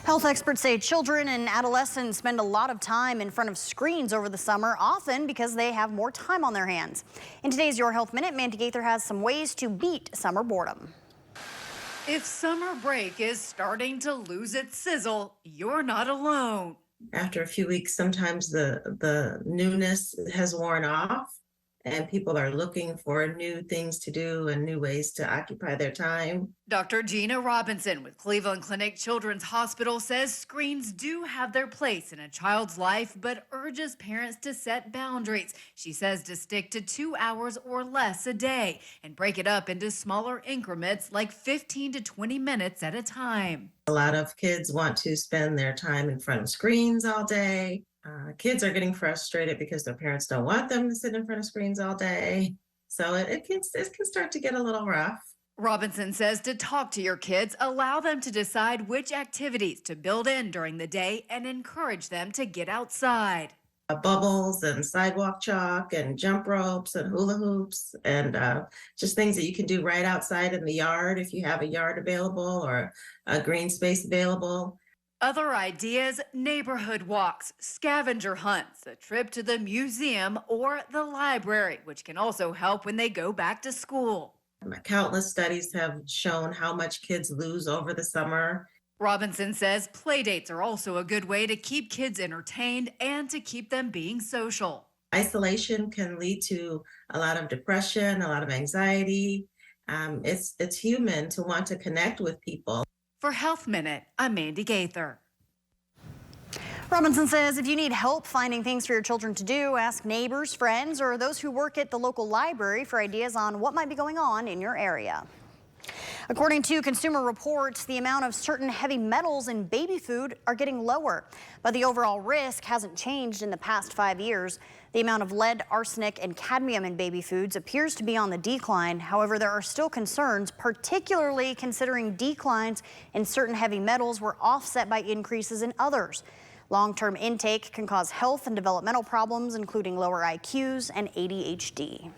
Health experts say children and adolescents spend a lot of time in front of screens over the summer, often because they have more time on their hands. In today's Your Health Minute, Mandy Gaither has some ways to beat summer boredom. If summer break is starting to lose its sizzle, you're not alone. After a few weeks, sometimes the newness has worn off and people are looking for new things to do and new ways to occupy their time. Dr. Gina Robinson with Cleveland Clinic Children's Hospital says screens do have their place in a child's life, but urges parents to set boundaries. She says to stick to 2 hours or less a day and break it up into smaller increments like 15 to 20 minutes at a time. A lot of kids want to spend their time in front of screens all day. Kids are getting frustrated because their parents don't want them to sit in front of screens all day. So it can start to get a little rough. Robinson says to talk to your kids, allow them to decide which activities to build in during the day and encourage them to get outside. Bubbles and sidewalk chalk and jump ropes and hula hoops and just things that you can do right outside in the yard if you have a yard available or a green space available. Other ideas, neighborhood walks, scavenger hunts, a trip to the museum or the library, which can also help when they go back to school. Countless studies have shown how much kids lose over the summer. Robinson says play dates are also a good way to keep kids entertained and to keep them being social. Isolation can lead to a lot of depression, a lot of anxiety. It's human to want to connect with people. For Health Minute, I'm Mandy Gaither. Robinson says if you need help finding things for your children to do, ask neighbors, friends, or those who work at the local library for ideas on what might be going on in your area. According to Consumer Reports, the amount of certain heavy metals in baby food are getting lower, but the overall risk hasn't changed in the past 5 years. The amount of lead, arsenic, and cadmium in baby foods appears to be on the decline. However, there are still concerns, particularly considering declines in certain heavy metals were offset by increases in others. Long-term intake can cause health and developmental problems, including lower IQs and ADHD.